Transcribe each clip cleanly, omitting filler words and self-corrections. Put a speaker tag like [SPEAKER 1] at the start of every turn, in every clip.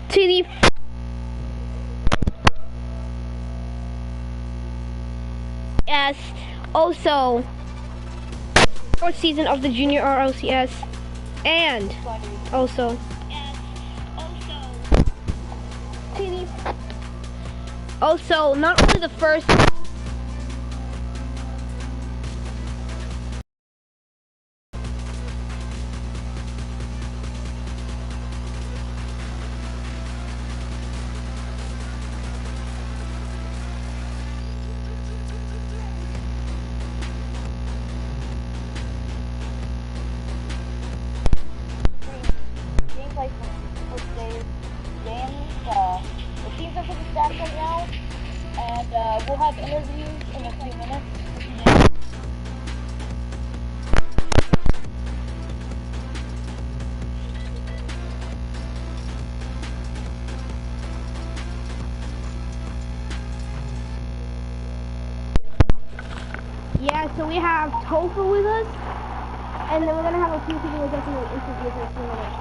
[SPEAKER 1] to the also fourth season of the Junior RLCS, and also not only the first.
[SPEAKER 2] We'll have interviews in a few minutes.
[SPEAKER 1] Yeah, so we have Tofu with us, and then we're gonna have a few people with us in the interviews in a few minutes.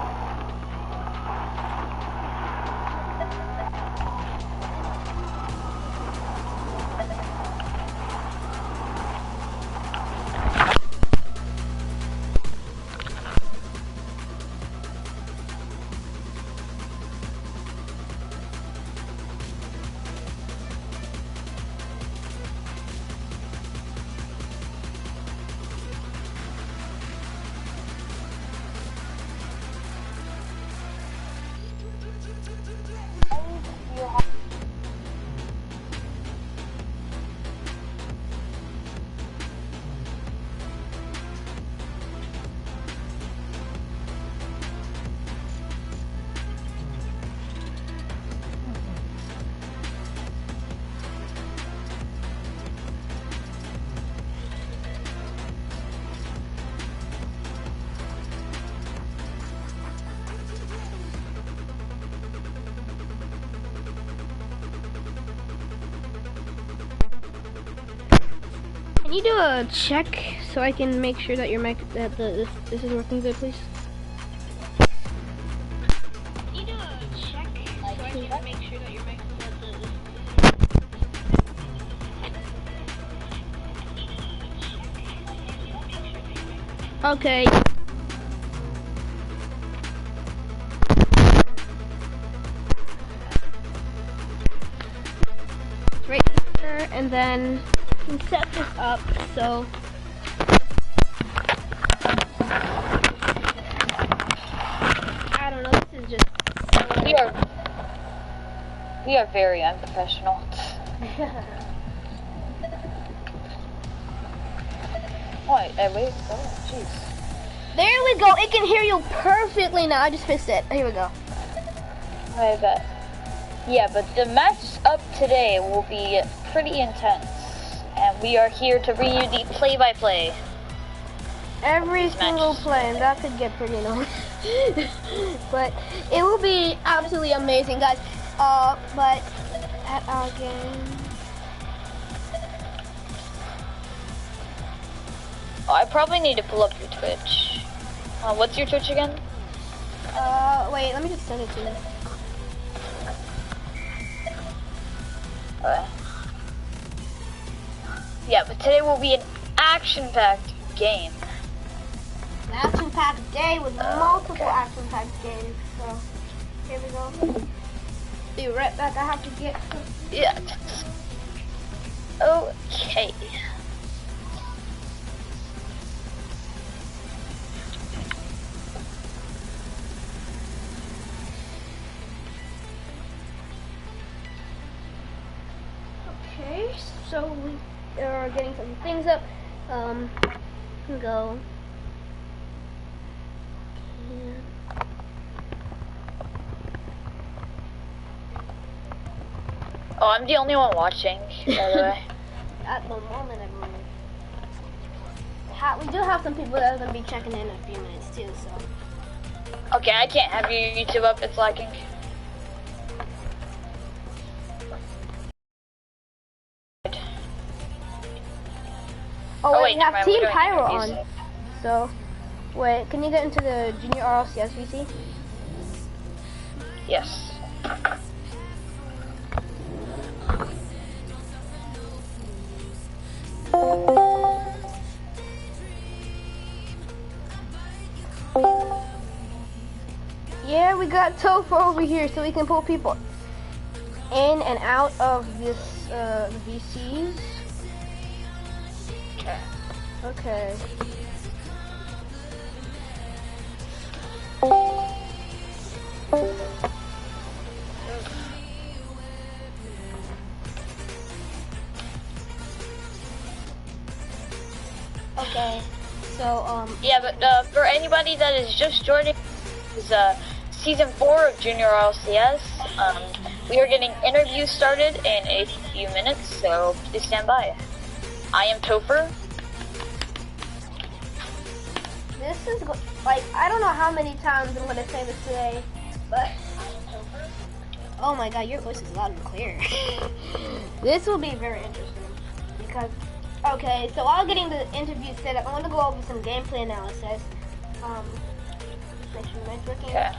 [SPEAKER 1] Can you do a check so I can make sure that your mic, this is working good, please? Can you do a check so I can make sure that your mic, Okay. Right here, and then we can set this up so. I don't know. This is just.
[SPEAKER 2] We are very unprofessional. Wait, oh, jeez.
[SPEAKER 1] There we go. It can hear you perfectly now. I just fixed it. Here we go.
[SPEAKER 2] I bet. Yeah, but the match up today will be pretty intense, and we are here to bring you the play-by-play.
[SPEAKER 1] Every single play, and that could get pretty annoying. But it will be absolutely amazing, guys. But at our game.
[SPEAKER 2] Oh, I probably need to pull up your Twitch. What's your Twitch again?
[SPEAKER 1] Wait, let me just send it to you.
[SPEAKER 2] Yeah, but today will be an action-packed game.
[SPEAKER 1] An action-packed day with multiple action-packed games. So, here we go. Be right back. I have to get some.
[SPEAKER 2] Yeah. Okay.
[SPEAKER 1] Okay, so we are getting some things up. Go.
[SPEAKER 2] Oh, I'm the only one watching, by the way.
[SPEAKER 1] At the moment, I believe. We do have some people that are going to be checking in a few minutes too, so.
[SPEAKER 2] Okay, I can't have your YouTube up, it's lagging.
[SPEAKER 1] Oh wait, we have Team Pyro on. So, wait, can you get into the Junior RLCS VC?
[SPEAKER 2] Yes.
[SPEAKER 1] Yeah, we got Topher over here so we can pull people in and out of this VCs. Okay. Okay. So
[SPEAKER 2] yeah, but for anybody that is just joining, is season 4 of Junior RLCS. We are getting interviews started in a few minutes, so please stand by. I am Topher.
[SPEAKER 1] this is like, I don't know how many times I'm gonna say this today, but oh my god, your voice is loud and clear. This will be very interesting because, okay, so while getting the interview set up, I want to go over some gameplay analysis. Make sure the mic's working.
[SPEAKER 2] Okay.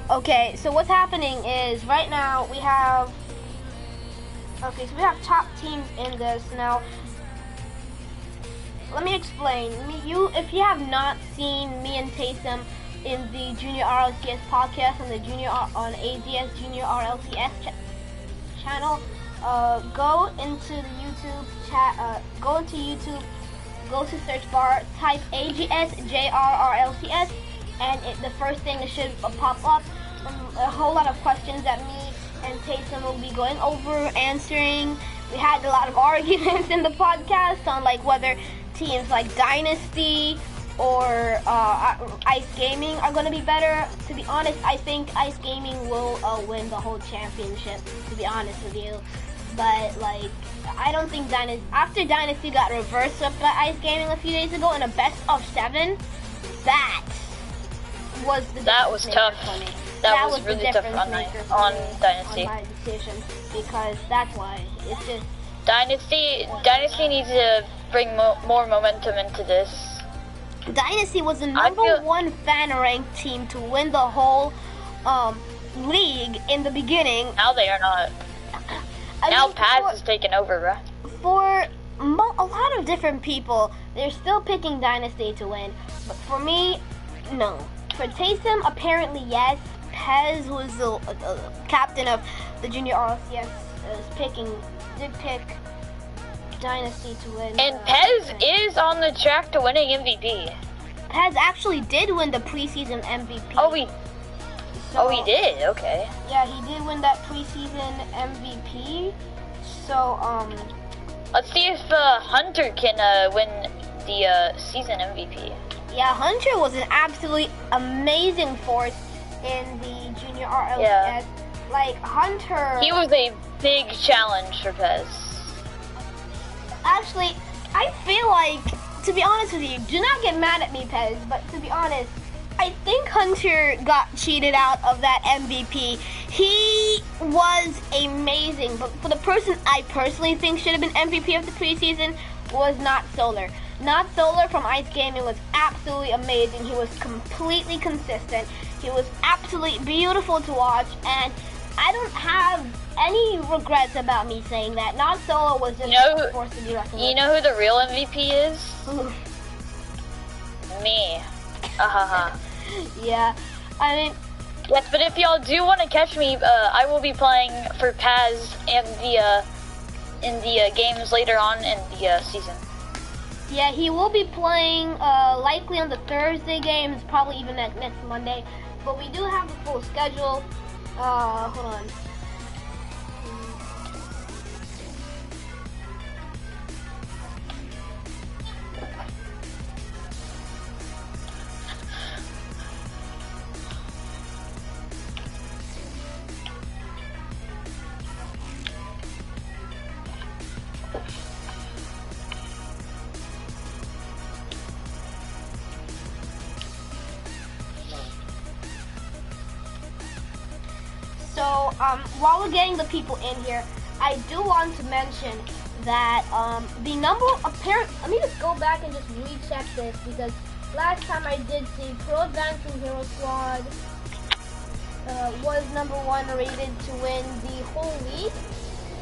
[SPEAKER 1] Okay, so what's happening is right now we have, okay, so we have top teams in this. Now, let me explain. If you have not seen me and Taysom in the Junior RLCS podcast on the on AZS Junior RLCS channel, go into the YouTube chat. Go into YouTube. Go to search bar. Type AGS JRRLCS, and the first thing that should pop up. A whole lot of questions that me and Taysom will be going over, answering. We had a lot of arguments in the podcast on like whether teams like Dynasty or Ice Gaming are going to be better. To be honest, I think Ice Gaming will win the whole championship, to be honest with you. But like, I don't think after Dynasty got reversed up by Ice Gaming a few days ago in a best of 7, that was
[SPEAKER 2] tough
[SPEAKER 1] for me.
[SPEAKER 2] That was really tough on Dynasty.
[SPEAKER 1] On my decision, because that's why it's just
[SPEAKER 2] Dynasty needs to bring more momentum into this.
[SPEAKER 1] Dynasty was the number 1 fan ranked team to win the whole league in the beginning.
[SPEAKER 2] Now they are not. Now Paz is taking over, bro.
[SPEAKER 1] For a lot of different people, they're still picking Dynasty to win. But for me, no. For Taysom, apparently yes. Pez, who is the captain of the Junior RLCS, did pick Dynasty to win.
[SPEAKER 2] And Pez is on the track to winning MVP.
[SPEAKER 1] Pez actually did win the preseason MVP.
[SPEAKER 2] Oh, he did? Okay.
[SPEAKER 1] Yeah, he did win that preseason MVP. So,
[SPEAKER 2] let's see if Hunter can win the season MVP.
[SPEAKER 1] Yeah, Hunter was an absolutely amazing force in the Junior RLCS.
[SPEAKER 2] Yeah.
[SPEAKER 1] Like, Hunter...
[SPEAKER 2] He was a big challenge for Pez.
[SPEAKER 1] Actually, I feel like, to be honest with you, do not get mad at me, Pez, but to be honest, I think Hunter got cheated out of that MVP. He was amazing, but for the person I personally think should have been MVP of the preseason was Not Solar. Not Solar from Ice Gaming was absolutely amazing. He was completely consistent. He was absolutely beautiful to watch, and I don't have any regrets about me saying that. Not Solar was just a force to be reckoned with.
[SPEAKER 2] You know who the real MVP is?
[SPEAKER 1] Who?
[SPEAKER 2] Me.
[SPEAKER 1] Yeah, I mean...
[SPEAKER 2] Yes, but if y'all do want to catch me, I will be playing for Paz and in the games later on in the season.
[SPEAKER 1] Yeah, he will be playing likely on the Thursday games, probably even next Monday. But we do have the full schedule. Hold on. So, while we're getting the people in here, I do want to mention that the number let me just go back and just recheck this, because last time I did see, Pro Advancing Hero Squad was #1 rated to win the whole league.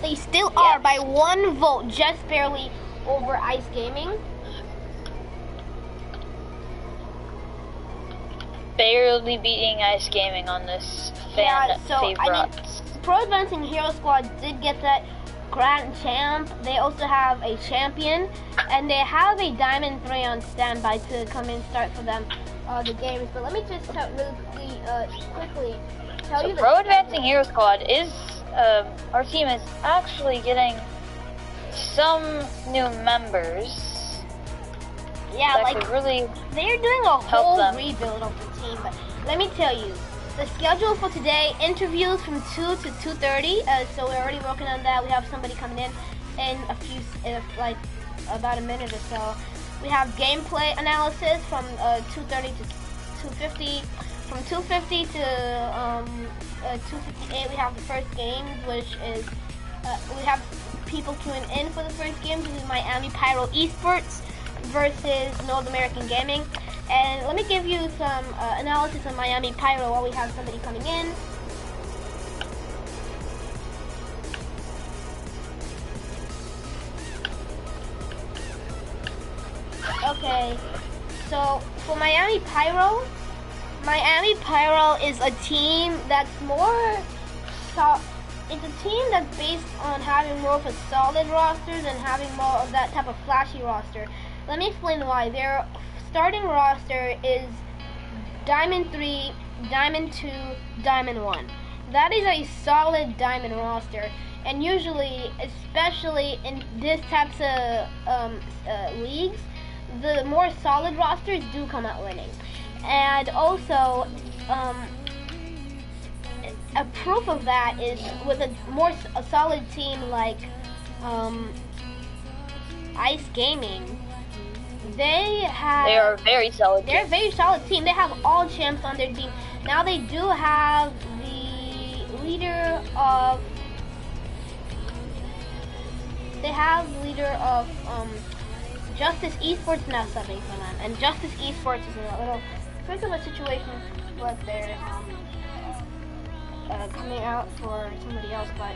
[SPEAKER 1] They still are by 1 vote, just barely over Ice Gaming.
[SPEAKER 2] Barely beating Ice Gaming on this fan favorite.
[SPEAKER 1] I mean, Pro Advancing Hero Squad did get that Grand Champ. They also have a champion, and they have a Diamond 3 on standby to come and start for them the games. But let me just quickly tell you.
[SPEAKER 2] Pro Advancing Hero Squad is our team is actually getting some new members.
[SPEAKER 1] Yeah,
[SPEAKER 2] like really
[SPEAKER 1] they're doing a whole rebuild of the team. But let me tell you, the schedule for today: interviews from 2 to 2:30. So we're already working on that. We have somebody coming in like about a minute or so. We have gameplay analysis from 2:30 to 2:50. From 2:50 to 2:58, we have the first games, which is we have people queuing in for the first game. This is Miami Pyro Esports versus North American Gaming. And let me give you some analysis on Miami Pyro while we have somebody coming in. Okay, so for Miami Pyro is a team that's it's a team that's based on having more of a solid roster than having more of that type of flashy roster. Let me explain why. Their starting roster is Diamond 3, Diamond 2, Diamond 1. That is a solid Diamond roster, and usually, especially in this types of leagues, the more solid rosters do come out winning. And also, a proof of that is with a solid team like Ice Gaming. They are a very solid. They're a very solid team. They have all champs on their team. Now they do have the leader of. They have the leader of Justice Esports now subbing for them, and Justice Esports is in a little bit of a situation where they're coming out for somebody else, but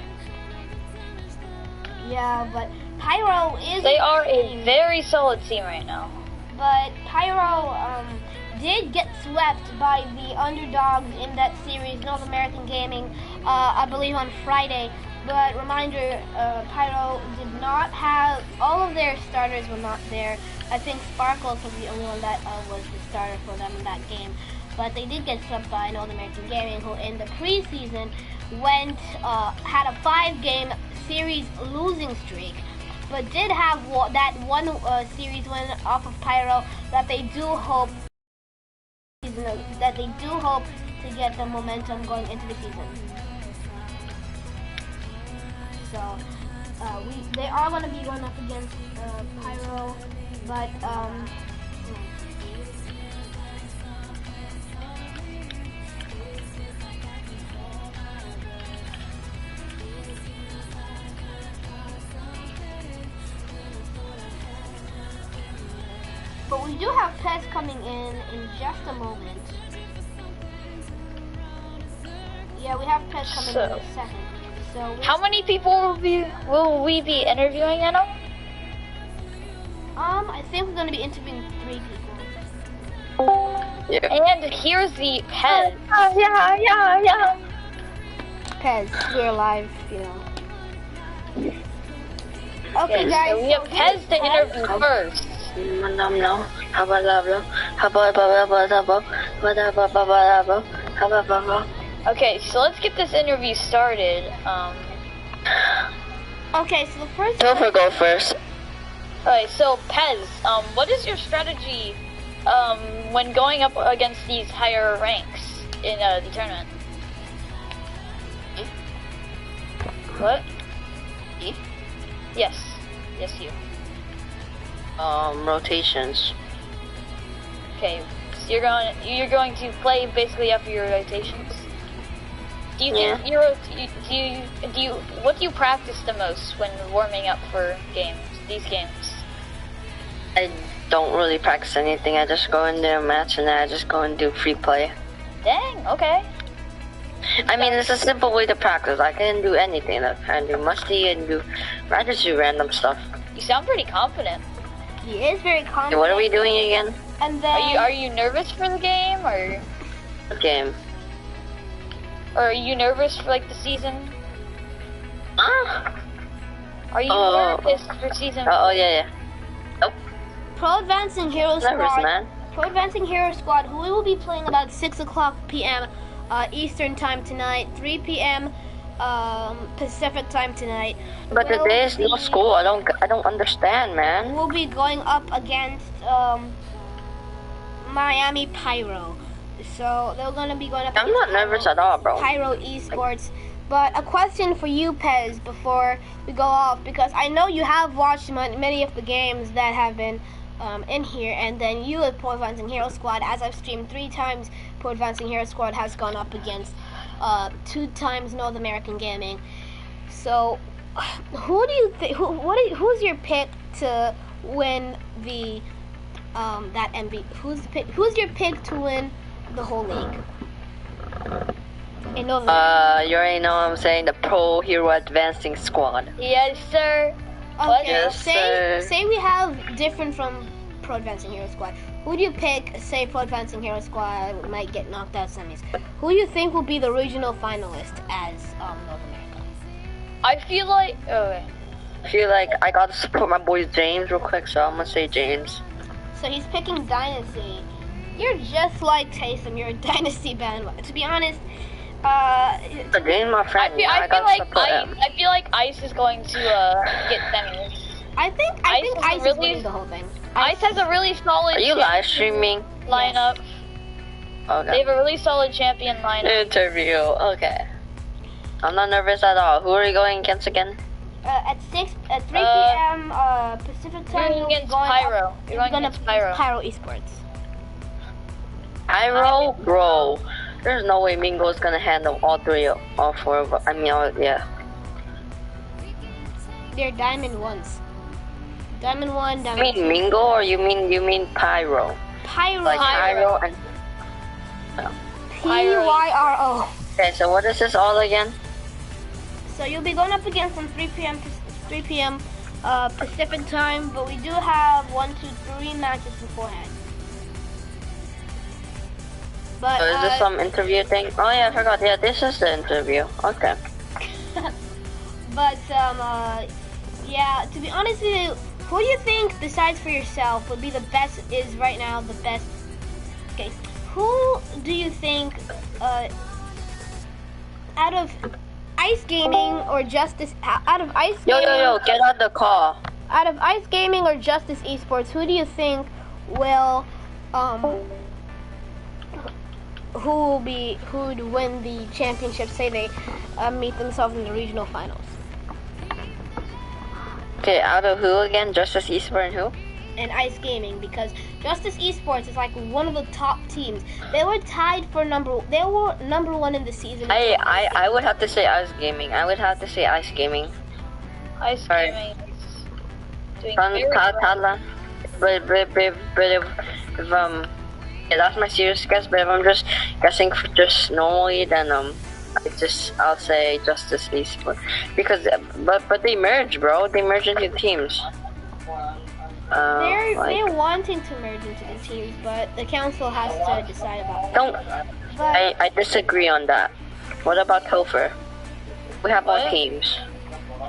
[SPEAKER 1] yeah, but Pyro is. They are a very solid team right now. But Pyro did get swept by the underdogs in that series, North American Gaming, I believe on Friday. But reminder, Pyro did not have, all of their starters were not there. I think Sparkles was the only one that was the starter for them in that game. But they did get swept by North American Gaming, who in the preseason had a 5-game series losing streak, but did have that one series win off of Pyro that they do hope to get the momentum going into the season. So they are going to be going up against Pyro, but we do have Pez coming in just a moment. Yeah, we have Pez coming in a second. So how many people will we be interviewing, Anna? I think we're going to be interviewing 3 people. Yeah. And here's the Pez. Yeah. Pez, we're live, you know. Okay, guys. So we have Pez to interview first. Okay, so let's get this interview started. Okay, so the first. Topher, go first. Alright, so Pez, what is your strategy when going up against these higher ranks in the tournament? What? Yes, you.
[SPEAKER 3] Rotations.
[SPEAKER 2] Okay, so you're going to play basically after your rotations. Do you what do you practice the most when warming up for these games?
[SPEAKER 3] I don't really practice anything. I just go in there, match, and then I just go and do free play.
[SPEAKER 2] Dang, okay.
[SPEAKER 3] I mean, it's a simple way to practice. I can do anything. I can do musty and I just do random stuff.
[SPEAKER 2] You sound pretty confident.
[SPEAKER 1] He is very confident.
[SPEAKER 3] Okay, what are we doing again?
[SPEAKER 1] And then
[SPEAKER 2] Are you nervous for the game, or
[SPEAKER 3] Game.
[SPEAKER 2] are you nervous for like the season?
[SPEAKER 3] Ah.
[SPEAKER 2] Are you nervous for season?
[SPEAKER 3] Oh yeah. Nope.
[SPEAKER 1] Pro Advancing Hero
[SPEAKER 3] Nervous,
[SPEAKER 1] Squad.
[SPEAKER 3] man.
[SPEAKER 1] Pro Advancing Hero Squad, who we will be playing about 6 o'clock p.m. Eastern time tonight, 3 p.m. Pacific time tonight.
[SPEAKER 3] But
[SPEAKER 1] We'll
[SPEAKER 3] today is no
[SPEAKER 1] be-
[SPEAKER 3] school. I don't understand, man.
[SPEAKER 1] We'll be going up against Miami Pyro. So they're gonna be going up.
[SPEAKER 3] I'm not
[SPEAKER 1] against
[SPEAKER 3] nervous at all, bro.
[SPEAKER 1] Pyro Esports. But a question for you, Pez, before we go off, because I know you have watched many of the games that have been in here, and then you at Pro Advancing Hero Squad, as I've streamed 3 times, Pro Advancing Hero Squad has gone up against 2 times North American Gaming. So, who do you think? Who's your pick to win the that MV? Who's your pick to win the whole league? In North America.
[SPEAKER 3] You already know what I'm saying. The Pro Hero Advancing Squad.
[SPEAKER 2] Yes, sir. What?
[SPEAKER 1] Okay,
[SPEAKER 3] Yes, sir.
[SPEAKER 1] say we have different from Pro Advancing Hero Squad. Who do you pick? Say Pro Advancing Hero Squad might get knocked out semis. Who do you think will be the regional finalist as North America?
[SPEAKER 2] I feel like. Okay.
[SPEAKER 3] I feel like I gotta support my boy James real quick, so I'm gonna say James.
[SPEAKER 1] So he's picking Dynasty. You're just like Taysom. You're a Dynasty bandwagon. To be honest,
[SPEAKER 3] But James, my friend,
[SPEAKER 2] I feel
[SPEAKER 3] gotta
[SPEAKER 2] like
[SPEAKER 3] support him.
[SPEAKER 2] I feel like Ice is going to get semis.
[SPEAKER 1] I think
[SPEAKER 2] Ice is
[SPEAKER 1] Ice is
[SPEAKER 2] really-
[SPEAKER 1] winning the whole thing.
[SPEAKER 2] Ice has a really solid
[SPEAKER 3] Are you live streaming?
[SPEAKER 2] lineup. They
[SPEAKER 3] Okay.
[SPEAKER 2] have a really solid champion lineup.
[SPEAKER 3] Interview. Okay. I'm not nervous at all. Who are you going against again?
[SPEAKER 1] At 3 p.m. Pacific time,
[SPEAKER 2] You're
[SPEAKER 1] you'll be
[SPEAKER 2] against
[SPEAKER 1] going
[SPEAKER 2] Pyro.
[SPEAKER 1] up-
[SPEAKER 2] You're going
[SPEAKER 1] gonna
[SPEAKER 2] against Pyro.
[SPEAKER 1] Pyro Esports.
[SPEAKER 3] Pyro, bro. There's no way Mingo is gonna handle all 4 of us. I mean, yeah.
[SPEAKER 1] They're Diamond 1s. Diamond 1,
[SPEAKER 3] You
[SPEAKER 1] Diamond 2.
[SPEAKER 3] mean Mingo or you mean Pyro?
[SPEAKER 1] Pyro.
[SPEAKER 3] Like Pyro and.
[SPEAKER 1] Pyro.
[SPEAKER 3] Okay, so what is this all again?
[SPEAKER 1] So you'll be going up against them 3 p.m. Pacific time, but we do have 1, 2, 3 matches beforehand. But
[SPEAKER 3] So is this some interview thing? Oh yeah, I forgot. Yeah, this is the interview. Okay.
[SPEAKER 1] but yeah, to be honest with you, who do you think, besides for yourself, would be the best? Is right now the best? Okay, who do you think out of Ice Gaming or Justice? Out of Ice Gaming?
[SPEAKER 3] Yo, get out the call.
[SPEAKER 1] Out of Ice Gaming or Justice Esports, who do you think will who would win the championship? Say they meet themselves in the regional finals.
[SPEAKER 3] Okay, out of who again? Justice Eastburn and who?
[SPEAKER 1] And Ice Gaming, because Justice Esports is like one of the top teams. They were tied for number 1 in the season.
[SPEAKER 3] I would have to say Ice Gaming. I would have to say Ice Gaming.
[SPEAKER 2] Ice
[SPEAKER 3] Sorry.
[SPEAKER 2] Gaming is doing very well.
[SPEAKER 3] Tadla. But if yeah, that's my serious guess. But if I'm just guessing for just normally, then I'll say Justice Esports because but they merge, bro. They merge into teams.
[SPEAKER 1] They're wanting to merge into the teams, but the council has to decide about that.
[SPEAKER 3] I disagree on that. What about Topher? We have
[SPEAKER 2] What?
[SPEAKER 3] more teams.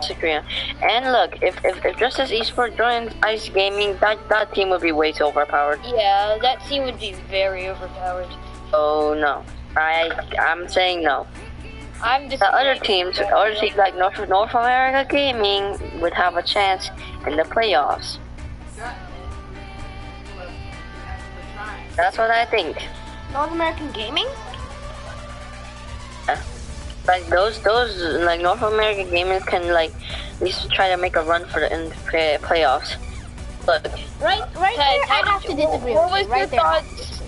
[SPEAKER 3] Disagree on. And look, if Justice Esports joins Ice Gaming, that team would be way too overpowered.
[SPEAKER 2] Yeah, that team would be very overpowered.
[SPEAKER 3] Oh no, I'm saying no.
[SPEAKER 2] I'm just
[SPEAKER 3] The other teams like North America Gaming would have a chance in the playoffs. That's what I think.
[SPEAKER 1] North American Gaming?
[SPEAKER 3] Like those like North American gamers can like at least try to make a run for the playoffs. Look,
[SPEAKER 1] Right
[SPEAKER 2] Pez,
[SPEAKER 1] there, I have to disagree
[SPEAKER 2] what
[SPEAKER 1] with
[SPEAKER 2] was
[SPEAKER 1] you. Right
[SPEAKER 2] your
[SPEAKER 1] there.
[SPEAKER 2] thoughts?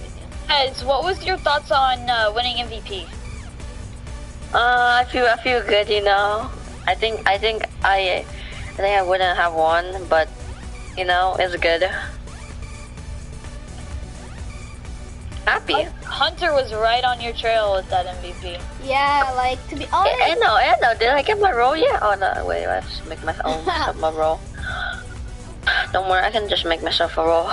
[SPEAKER 2] Pez, what was your thoughts on winning MVP?
[SPEAKER 3] I feel good, you know. I think I wouldn't have won, but you know it's good. Happy.
[SPEAKER 2] Hunter was right on your trail with that MVP.
[SPEAKER 1] Yeah, like to be honest.
[SPEAKER 3] No, did I get my role yet? Oh no, wait, I have to make my own my role. Don't worry, I can just make myself a role.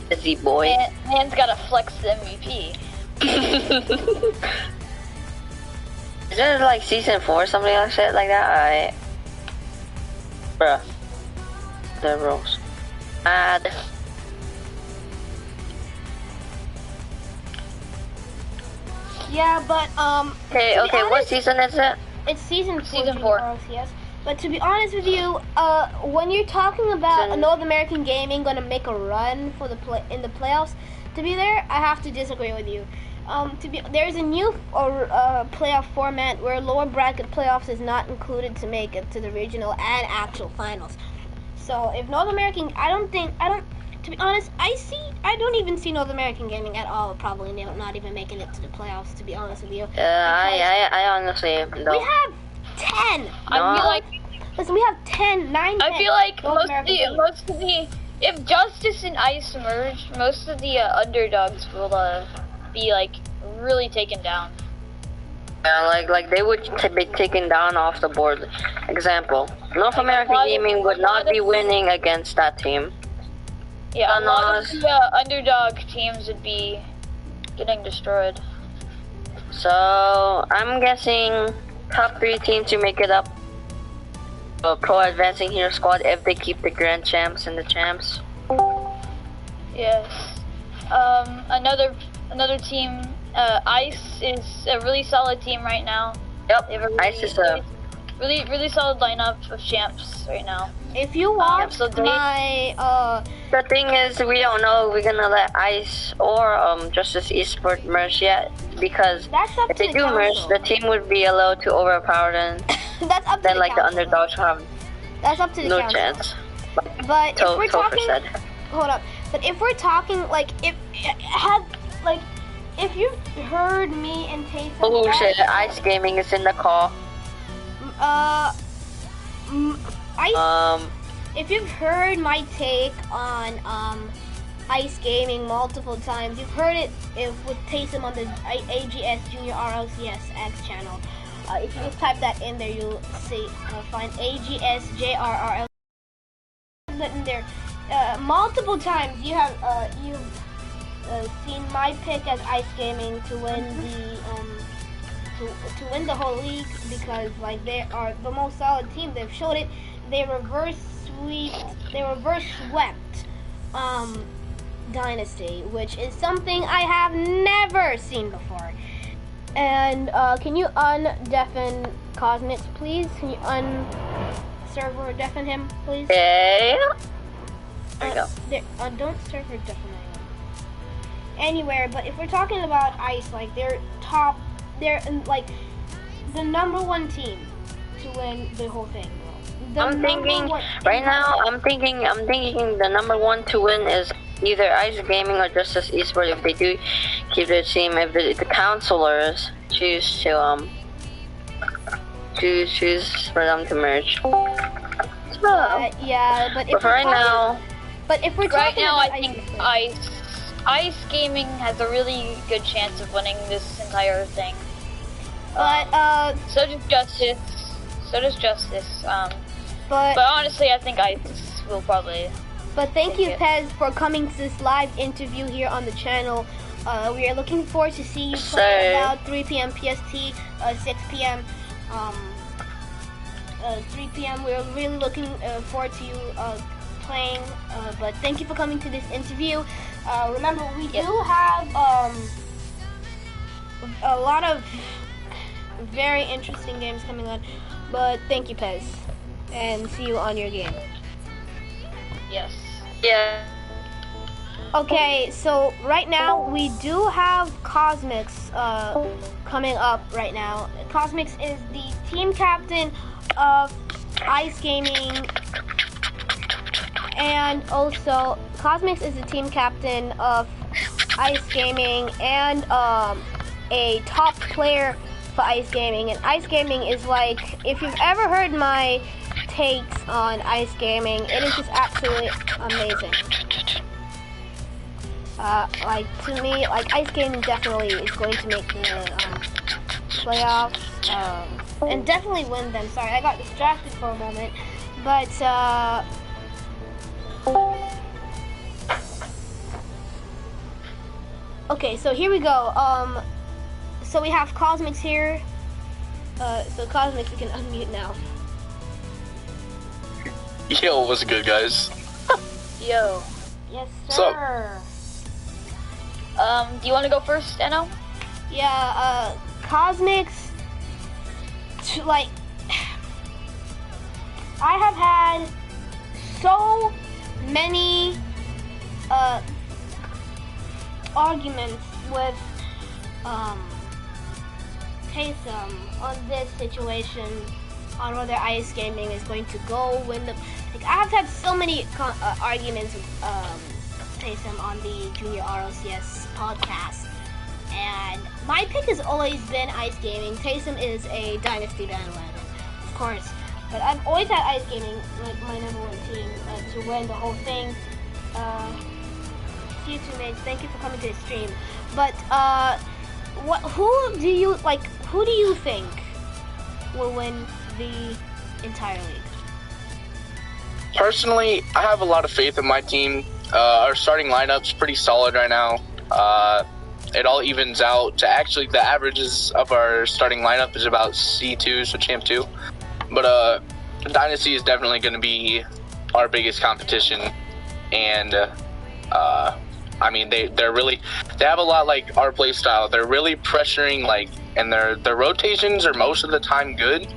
[SPEAKER 3] Busy boy.
[SPEAKER 2] Man's gotta flex the MVP.
[SPEAKER 3] Is it like season 4 or something like that? Bruh. The rules. Add.
[SPEAKER 1] Yeah, but
[SPEAKER 3] Okay, what season is it?
[SPEAKER 1] It's season
[SPEAKER 2] 4.
[SPEAKER 1] RLCS. But to be honest with you, when you're talking about North American gaming gonna make a run for the playoffs, to be there, I have to disagree with you. There's a new playoff format where lower bracket playoffs is not included to make it to the regional and actual finals. So if North American, to be honest, I don't even see North American gaming at all. Probably not even making it to the playoffs. To be honest with you.
[SPEAKER 3] I honestly don't.
[SPEAKER 1] We have 10.
[SPEAKER 2] I feel like.
[SPEAKER 1] Listen, we have 10, 9, 10.
[SPEAKER 2] I feel like most of the, if Justice and Ice merge, most of the underdogs will be like really taken down.
[SPEAKER 3] Yeah, like they would be taken down off the board. Example, North American Gaming would not be winning against that team.
[SPEAKER 2] Yeah, a lot of the underdog teams would be getting destroyed.
[SPEAKER 3] So I'm guessing top 3 teams to make it up. Pro Advancing Hero Squad if they keep the Grand Champs and the Champs.
[SPEAKER 2] Yes. Another team. Ice is a really solid team right now.
[SPEAKER 3] Yep. Ice is a
[SPEAKER 2] really solid lineup of champs right now.
[SPEAKER 1] If you watch my
[SPEAKER 3] the thing is, we don't know if we're gonna let Ice or Justice Esport merge yet, because if they do merge, the team would be a little too overpowered, and
[SPEAKER 1] that's up to
[SPEAKER 3] then the underdogs have no chance.
[SPEAKER 1] But if we're talking, hold up. But if we're talking if you've heard me and Taysom.
[SPEAKER 3] Oh shit! Ice Gaming is in the call.
[SPEAKER 1] If you've heard my take on Ice Gaming multiple times, you've heard it with Taysom on the AGS Junior RLCS X channel. If you just type that in there, you'll see find AGS JRRL in there. Multiple times you've seen my pick as Ice Gaming to win to win the whole league, because like they are the most solid team. They've showed it. They reverse swept Dynasty, which is something I have never seen before. And can you undeafen Cosmics, please? Can you server deafen him, please?
[SPEAKER 3] Okay. There you go.
[SPEAKER 1] Don't server deafen anyone. Anywhere, but if we're talking about Ice, like they're like the #1 team to win the whole thing. I'm thinking
[SPEAKER 3] the #1 to win is either Ice Gaming or Justice Esport if they do keep their team. If the counselors choose to choose for them to merge.
[SPEAKER 1] Yeah, but if
[SPEAKER 3] right now,
[SPEAKER 2] I think Ice Gaming has a really good chance of winning this entire thing.
[SPEAKER 1] But
[SPEAKER 2] so does Justice. But honestly, I think Ice will probably.
[SPEAKER 1] But thank you, Pez, for coming to this live interview here on the channel. We are looking forward to see you play about 3 p.m. PST, 6 p.m. 3 p.m. We're really looking forward to you playing. But thank you for coming to this interview. Remember, we do have a lot of very interesting games coming on. But thank you, Pez, and see you on your game.
[SPEAKER 2] Yes.
[SPEAKER 3] Yeah.
[SPEAKER 1] Okay, so right now we do have Cosmics coming up right now. Cosmics is the team captain of Ice Gaming, and also Cosmics is the team captain of Ice Gaming and a top player for Ice Gaming. And Ice Gaming is like, if you've ever heard my takes on Ice Gaming, it is just absolutely amazing. Like to me, like ice gaming definitely is going to make the playoffs, and definitely win them. Sorry, I got distracted for a moment, but okay, so here we go. So we have Cosmics here. So Cosmics, you can unmute now.
[SPEAKER 4] Yo, what's good, guys?
[SPEAKER 2] Yo.
[SPEAKER 1] Yes,
[SPEAKER 4] So-
[SPEAKER 1] sir.
[SPEAKER 2] Do you want to go first, Enno?
[SPEAKER 1] Yeah, Cosmics, like, I have had so many, arguments with, Taysom on this situation, on whether ice gaming is going to go win the, like, I've had so many arguments with, Taysom on the Junior RLCS podcast, and my pick has always been ice gaming. Taysom is a dynasty bandwagon, of course, but I've always had ice gaming like my number one team to win the whole thing. See you two mates. Thank you for coming to the stream. But who do you think will win the entire league?
[SPEAKER 4] Personally, I have a lot of faith in my team. Our starting lineup's pretty solid right now. It all evens out to actually the averages of our starting lineup is about C2, so Champ 2. But Dynasty is definitely going to be our biggest competition, and I mean they have a lot like our play style. They're really pressuring, like, and their rotations are most of the time good.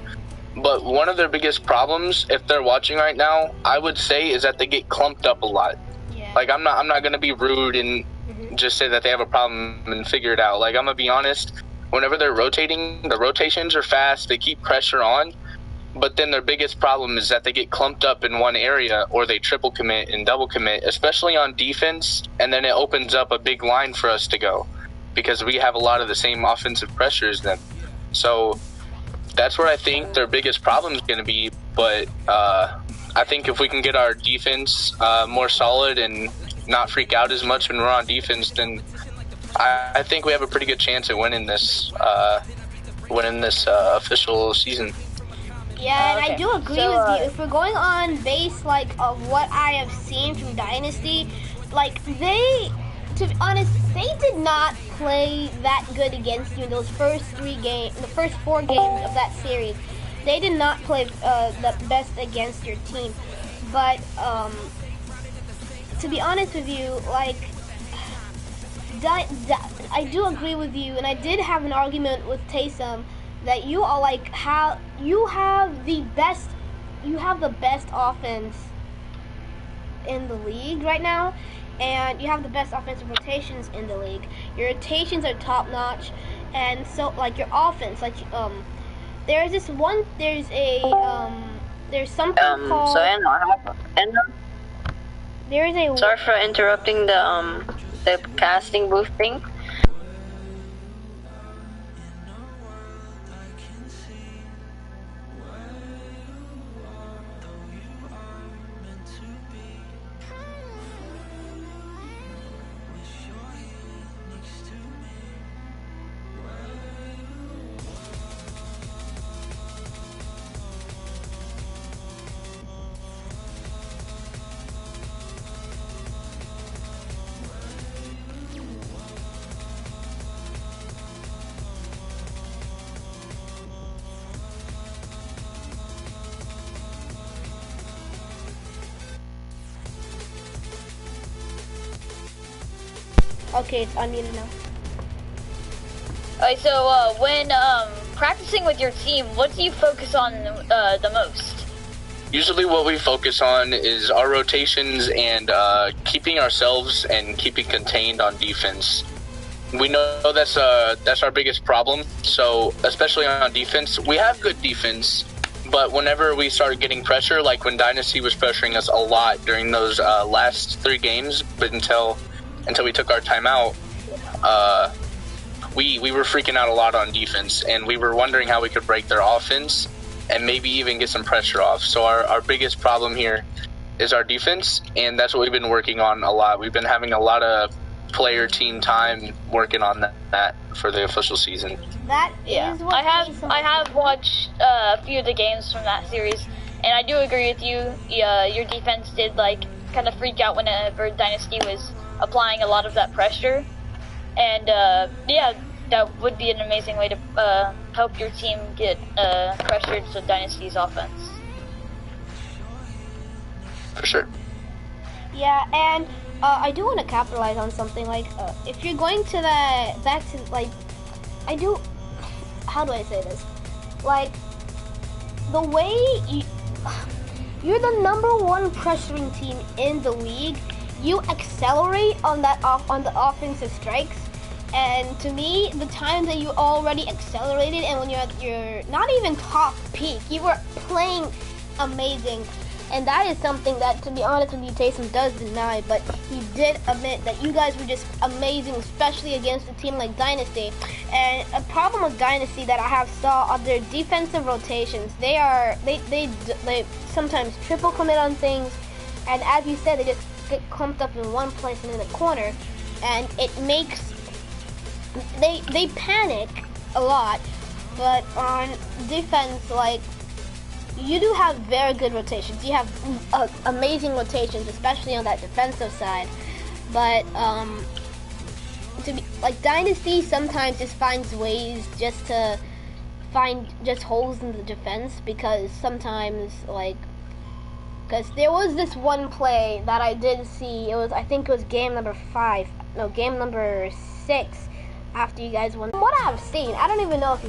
[SPEAKER 4] But one of their biggest problems, if they're watching right now, I would say, is that they get clumped up a lot.
[SPEAKER 1] Yeah.
[SPEAKER 4] Like, I'm not gonna be rude and just say that they have a problem and figure it out. Like, I'm gonna be honest. Whenever they're rotating, the rotations are fast. They keep pressure on, but then their biggest problem is that they get clumped up in one area, or they triple commit and double commit, especially on defense. And then it opens up a big line for us to go because we have a lot of the same offensive pressure as them. So that's where I think their biggest problem is going to be. But I think if we can get our defense more solid and not freak out as much when we're on defense, then I think we have a pretty good chance at winning this official season.
[SPEAKER 1] Yeah, and
[SPEAKER 2] Okay.
[SPEAKER 1] I do agree
[SPEAKER 2] So,
[SPEAKER 1] with you. If we're going on base, like, of what I have seen from Dynasty, like, to be honest, they did not play that good against you in those first the first 4 games of that series. They did not play the best against your team. But, to be honest with you, like, I do agree with you, and I did have an argument with Taysom that you are like how you have the best offense in the league right now, and you have the best offensive rotations in the league. Your rotations are top notch, and so like your offense, like there's something called.
[SPEAKER 3] So and
[SPEAKER 1] There is a.
[SPEAKER 3] sorry for interrupting the casting booth thing.
[SPEAKER 1] Okay, it's unmuted now.
[SPEAKER 2] Alright, so when practicing with your team, what do you focus on the most?
[SPEAKER 4] Usually what we focus on is our rotations and keeping ourselves and keeping contained on defense. We know that's our biggest problem. So especially on defense, we have good defense, but whenever we started getting pressure, like when Dynasty was pressuring us a lot during those last 3 games, but until we took our timeout, we were freaking out a lot on defense, and we were wondering how we could break their offense and maybe even get some pressure off. So our biggest problem here is our defense, and that's what we've been working on a lot. We've been having a lot of player team time working on that for the official season.
[SPEAKER 1] That
[SPEAKER 2] Yeah,
[SPEAKER 1] is what
[SPEAKER 2] I have watched a few of the games from that series, and I do agree with you. Your defense did like kind of freak out whenever Dynasty was applying a lot of that pressure, and yeah, that would be an amazing way to help your team get pressured to Dynasty's offense.
[SPEAKER 4] For sure.
[SPEAKER 1] Yeah, and I do want to capitalize on something, like, if you're going to back to, like, how do I say this? Like, the way you're the #1 pressuring team in the league, you accelerate on the offensive strikes, and to me, the time that you already accelerated, and when you're at your, not even top peak, you were playing amazing. And that is something that, to be honest with you, Taysom does deny, but he did admit that you guys were just amazing, especially against a team like Dynasty. And a problem with Dynasty that I have saw are their defensive rotations. They sometimes triple commit on things, and as you said, they just get clumped up in one place and in a corner, and it makes they panic a lot. But on defense, like, you do have very good rotations. You have amazing rotations, especially on that defensive side. But to be like, Dynasty sometimes just finds ways just to find just holes in the defense, because sometimes, like, because there was this one play that I did see. I think it was game number 6 after you guys won. From what I have seen, I don't even know if